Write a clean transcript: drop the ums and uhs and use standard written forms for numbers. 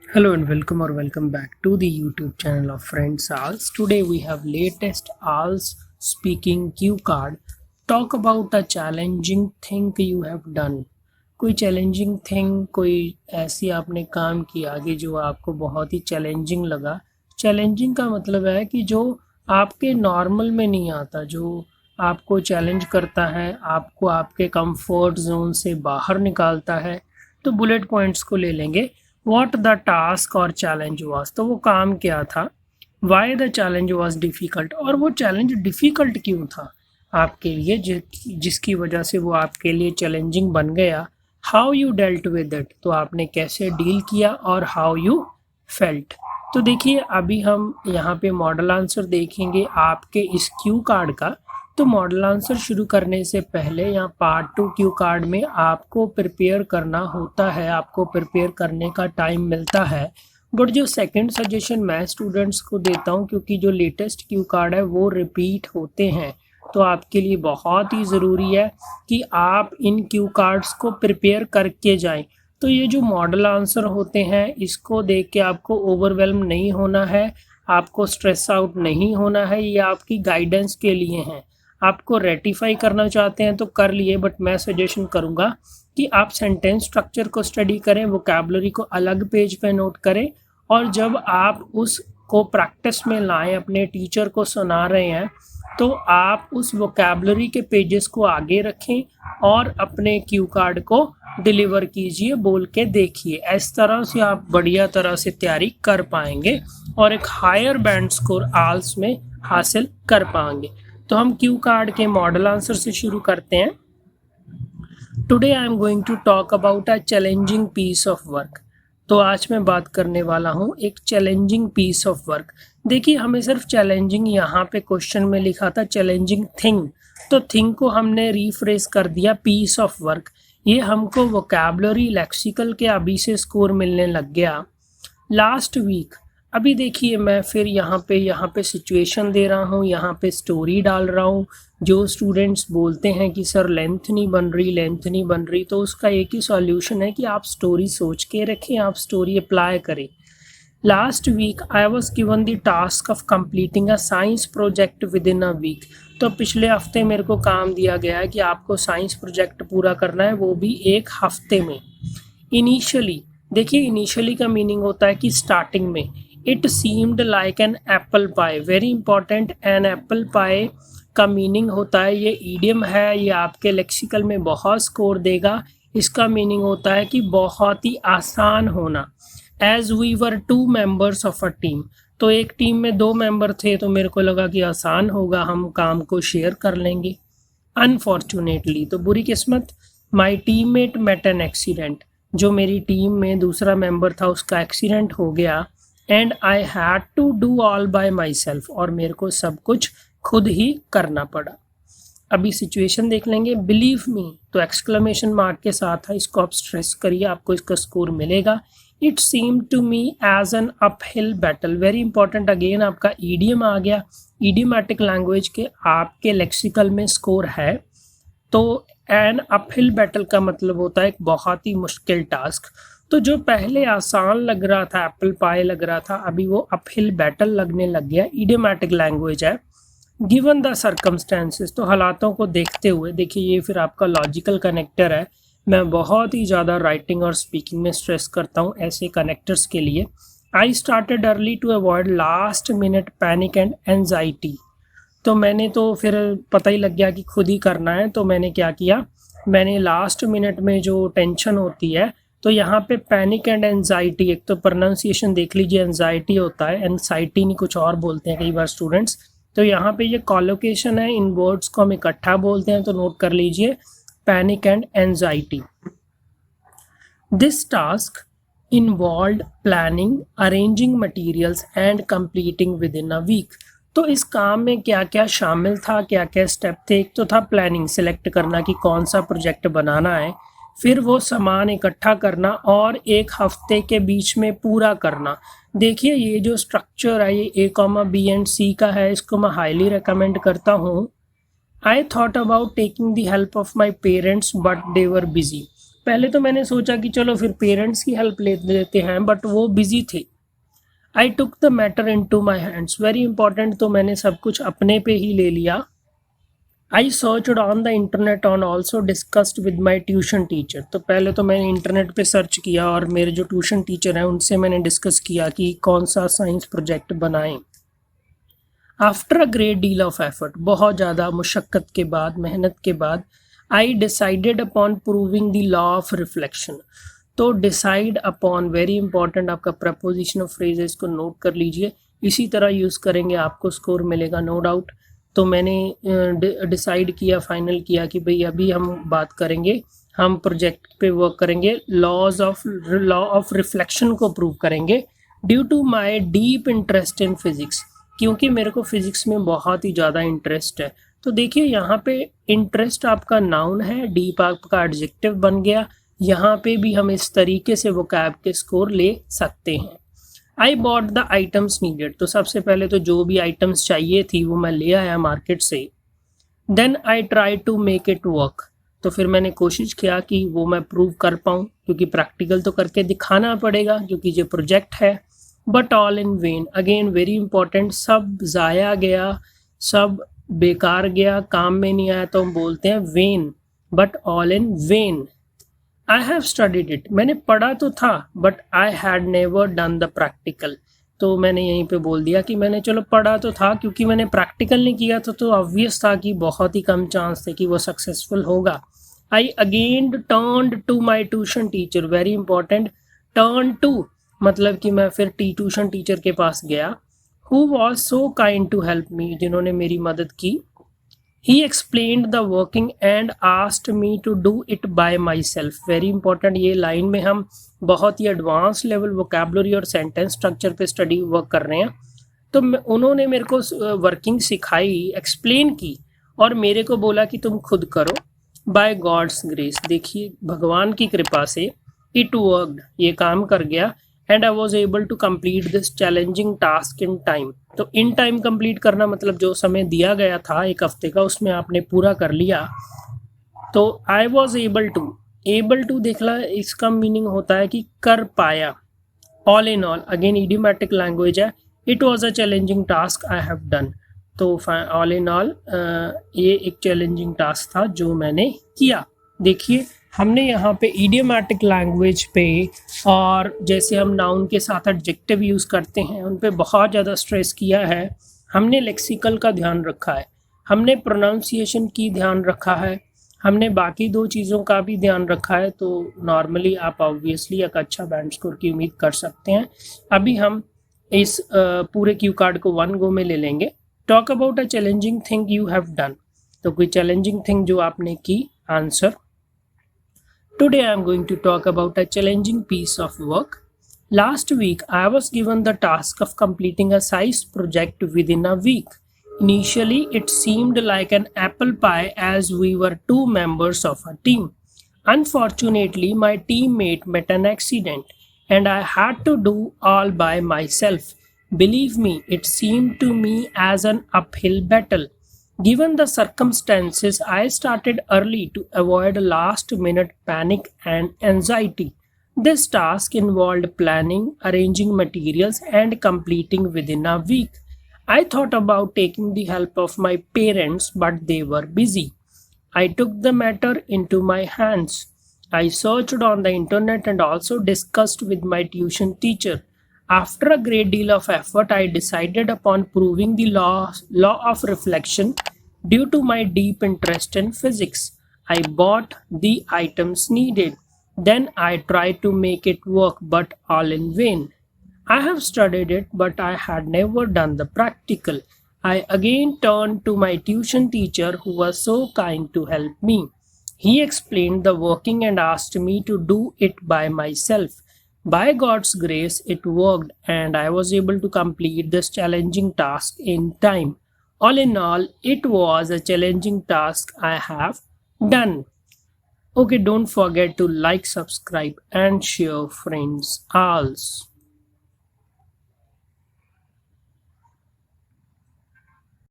Hello and welcome back to the YouTube channel of Friends ALS. Today we have latest ALS speaking cue card. Talk about a challenging thing you have done. कोई challenging thing, कोई ऐसी आपने काम किया कि जो आपको बहुत ही चैलेंजिंग लगा। चैलेंजिंग का मतलब है कि जो आपके नॉर्मल में नहीं आता, जो आपको चैलेंज करता है, आपको आपके कंफर्ट जोन से बाहर निकालता है। तो बुलेट पॉइंट्स को ले लेंगे। वॉट द टास्क और चैलेंज वॉज, तो वो काम क्या था। Why the challenge was difficult, और वो चैलेंज डिफ़िकल्ट क्यों था आपके लिए, जिसकी वजह से वो आपके लिए चैलेंजिंग बन गया। How you dealt with it, तो आपने कैसे डील किया, और हाउ यू फेल्ट। तो देखिए, अभी हम यहाँ पे मॉडल आंसर देखेंगे आपके इस क्यू कार्ड का। तो मॉडल आंसर शुरू करने से पहले यहाँ पार्ट 2 क्यू कार्ड में आपको प्रिपेयर करना होता है, आपको प्रिपेयर करने का टाइम मिलता है। बट जो सेकंड सजेशन मैं स्टूडेंट्स को देता हूँ, क्योंकि जो लेटेस्ट क्यू कार्ड है वो रिपीट होते हैं, तो आपके लिए बहुत ही ज़रूरी है कि आप इन क्यू कार्ड्स को प्रिपेयर करके जाएं। तो ये जो मॉडल आंसर होते हैं, इसको देख के आपको ओवरवेल्म नहीं होना है, आपको स्ट्रेस आउट नहीं होना है। ये आपकी गाइडेंस के लिए हैं। आपको रेटिफाई करना चाहते हैं तो कर लिए, बट मैं सजेशन करूँगा कि आप सेंटेंस स्ट्रक्चर को स्टडी करें, वोकैबुलरी को अलग पेज पे नोट करें, और जब आप उसको प्रैक्टिस में लाएं, अपने टीचर को सुना रहे हैं, तो आप उस वोकैबुलरी के पेजेस को आगे रखें और अपने क्यू कार्ड को डिलीवर कीजिए, बोल के देखिए। इस तरह से आप बढ़िया तरह से तैयारी कर पाएंगे और एक हायर बैंड स्कोर आल्स में हासिल कर पाएंगे। तो हम क्यू कार्ड के मॉडल आंसर से शुरू करते हैं। Today I am going to talk about a challenging piece of work. तो आज मैं बात करने वाला हूँ एक चैलेंजिंग पीस ऑफ वर्क। देखिए, हमें सिर्फ चैलेंजिंग यहाँ पे क्वेश्चन में लिखा था चैलेंजिंग थिंग, तो थिंग को हमने रीफ्रेस कर दिया पीस ऑफ वर्क। ये हमको वोकैबुलरी लेक्सिकल के अभी से स्कोर मिलने लग गया। लास्ट वीक, अभी देखिए, मैं फिर यहाँ पे सिचुएशन दे रहा हूँ, यहाँ पे स्टोरी डाल रहा हूँ। जो स्टूडेंट्स बोलते हैं कि सर लेंथ नहीं बन रही, तो उसका एक ही सॉल्यूशन है कि आप स्टोरी सोच के रखें, आप स्टोरी अप्लाई करें। Last week I was given the task of completing a science project within a week. तो पिछले हफ्ते मेरे को काम दिया गया है कि आपको साइंस प्रोजेक्ट पूरा करना है, वो भी एक हफ्ते में। इनिशियली, देखिए, इनिशियली का मीनिंग होता है कि स्टार्टिंग में। It seemed like an apple pie, very important. An apple pie का मीनिंग होता है, ये ईडियम है, ये आपके लेक्सिकल में बहुत स्कोर देगा। इसका मीनिंग होता है कि बहुत ही आसान होना। As we were 2 members of a team, तो एक टीम में 2 मेंबर थे, तो मेरे को लगा कि आसान होगा, हम काम को शेयर कर लेंगे। अनफॉर्चुनेटली, तो बुरी किस्मत, माई टीममेट मेट एन एक्सीडेंट। जो मेरी टीम में दूसरा मेंबर था उसका एक्सीडेंट हो गया। And I had to do all by my self, और मेरे को सब कुछ खुद ही करना पड़ा। अभी सिचुएशन देख लेंगे। बिलीव मी, तो एक्सक्लेमेशन मार्क के साथ है, इसको आप स्ट्रेस करिए, आपको इसका स्कोर मिलेगा। It seem to me as an uphill battle, very important. Again आपका ईडियम आ गया, ईडियमेटिक लैंग्वेज के आपके लेक्सिकल में स्कोर है। तो एन अपहिल बैटल का मतलब होता है एक बहुत ही मुश्किल टास्क। तो जो पहले आसान लग रहा था, एप्पल पाई लग रहा था, अभी वो अपहिल बैटल लगने लग गया। इडियोमैटिक लैंग्वेज है। गिवन द सर्कमस्टेंसेस, तो हालातों को देखते हुए। देखिए, ये फिर आपका लॉजिकल कनेक्टर है। मैं बहुत ही ज़्यादा राइटिंग और स्पीकिंग में स्ट्रेस करता हूँ ऐसे कनेक्टर्स के लिए। I started early to avoid last minute panic and anxiety. तो मैंने तो फिर पता ही लग गया कि खुद ही करना है, तो मैंने क्या किया, मैंने लास्ट मिनट में जो टेंशन होती है, तो यहाँ पे पैनिक एंड एंजाइटी, एक तो प्रोनाउंसिएशन देख लीजिए, एंजाइटी होता है, एंजाइटी नहीं, कुछ और बोलते हैं कई बार स्टूडेंट्स। तो यहाँ पे ये कॉलोकेशन है, इन वर्ड्स को हम इकट्ठा बोलते हैं, तो नोट कर लीजिए, panic and anxiety. This task involve planning, arranging materials and completing within a week. तो इस काम में क्या क्या शामिल था, क्या क्या स्टेप थे। एक तो था प्लानिंग, सिलेक्ट करना कि कौन सा प्रोजेक्ट बनाना है, फिर वो सामान इकट्ठा करना और एक हफ्ते के बीच में पूरा करना। देखिए, ये जो स्ट्रक्चर है, ये A, B and C का है, इसको मैं हाईली रिकमेंड करता हूँ। I thought about taking the help of my parents but they were busy. पहले तो मैंने सोचा कि चलो फिर पेरेंट्स की हेल्प ले लेते हैं, बट वो बिजी थे। I took the matter into my hands, very important, तो मैंने सब कुछ अपने पे ही ले लिया। I searched on the internet on also discussed with my tuition teacher, तो पहले तो मैंने इंटरनेट पे सर्च किया और मेरे जो ट्यूशन टीचर हैं उनसे मैंने डिस्कस किया कि कौन सा साइंस प्रोजेक्ट बनाएं। After a great deal of effort, बहुत ज़्यादा मुशक्क़त के बाद, मेहनत के बाद, I decided upon proving the law of reflection. तो डिसाइड अपॉन वेरी इंपॉर्टेंट, आपका प्रपोजिशन ऑफ फ्रेज है, इसको नोट कर लीजिए, इसी तरह यूज़ करेंगे आपको स्कोर मिलेगा नो डाउट। तो मैंने डिसाइड किया, फाइनल किया कि भाई अभी हम बात करेंगे, हम प्रोजेक्ट पे वर्क करेंगे, लॉ ऑफ रिफ्लेक्शन को प्रूव करेंगे due to my deep interest in physics, क्योंकि मेरे को फिजिक्स में बहुत ही ज़्यादा इंटरेस्ट है। तो देखिए यहाँ पे इंटरेस्ट आपका नाउन है, डीप आपका एडजेक्टिव बन गया। यहाँ पे भी हम इस तरीके से वोकैब के स्कोर ले सकते हैं। I bought the items needed, तो सबसे पहले तो जो भी आइटम्स चाहिए थी वो मैं ले आया मार्केट से। Then I try to make it work, तो फिर मैंने कोशिश किया कि वो मैं प्रूव कर पाऊँ, क्योंकि प्रैक्टिकल तो करके दिखाना पड़ेगा क्योंकि ये प्रोजेक्ट है। But all in when, again very important, सब ज़ाया गया, सब बेकार गया, काम में नहीं आया तो हम बोलते हैं when, but all in when. I have studied it, मैंने पढ़ा तो था but I had never done the practical, तो मैंने यहीं पे बोल दिया कि मैंने चलो पढ़ा तो था, क्योंकि मैंने प्रैक्टिकल नहीं किया था तो ऑब्वियस था कि बहुत ही कम चांस थे कि वो सक्सेसफुल होगा। I again turned to my tuition teacher, very important, turn to मतलब कि मैं फिर ट्यूशन टीचर के पास गया। Who was so kind to help me, जिन्होंने मेरी मदद की। He explained the working and asked me to do it by myself, very important, ये लाइन में हम बहुत ही एडवांस लेवल वोकेबलरी और सेंटेंस स्ट्रक्चर पे स्टडी वर्क कर रहे हैं। तो उन्होंने मेरे को वर्किंग सिखाई, एक्सप्लेन की और मेरे को बोला कि तुम खुद करो। बाय गॉड्स ग्रेस, देखिए भगवान की कृपा से इट वर्कड, ये काम कर गया। And I was able to complete this challenging task in time, तो इन टाइम कंप्लीट करना मतलब जो समय दिया गया था 1 हफ्ते का उसमें आपने पूरा कर लिया। तो आई वॉज एबल टू देखला, इसका मीनिंग होता है कि कर पाया। All in all, again idiomatic language है, it was a challenging task I have done, तो ऑल इन ऑल ये एक चैलेंजिंग टास्क था जो मैंने किया। देखिए हमने यहाँ पे इडियोमैटिक लैंग्वेज पे और जैसे हम नाउन के साथ एडजेक्टिव यूज़ करते हैं उन पे बहुत ज़्यादा स्ट्रेस किया है। हमने लेक्सिकल का ध्यान रखा है, हमने प्रोनाउंसिएशन की ध्यान रखा है, हमने बाकी 2 चीज़ों का भी ध्यान रखा है। तो नॉर्मली आप ऑब्वियसली एक अच्छा बैंड स्कोर की उम्मीद कर सकते हैं। अभी हम इस पूरे क्यू कार्ड को 1 गो में ले लेंगे। Talk about a challenging thing you have done, तो कोई चैलेंजिंग थिंग जो आपने की, answer. Today I am going to talk about a challenging piece of work. Last week I was given the task of completing a size project within a week. Initially it seemed like an apple pie as we were 2 members of a team. Unfortunately my teammate met an accident and I had to do all by myself. Believe me, it seemed to me as an uphill battle. Given the circumstances, I started early to avoid last-minute panic and anxiety. This task involved planning, arranging materials, and completing within a week. I thought about taking the help of my parents, but they were busy. I took the matter into my hands. I searched on the internet and also discussed with my tuition teacher. After a great deal of effort, I decided upon proving the law of reflection due to my deep interest in physics. I bought the items needed. Then I tried to make it work, but all in vain. I have studied it, but I had never done the practical. I again turned to my tuition teacher who was so kind to help me. He explained the working and asked me to do it by myself. By God's grace, it worked and I was able to complete this challenging task in time. All in all, it was a challenging task I have done. Okay, don't forget to like, subscribe and share, friends. Also.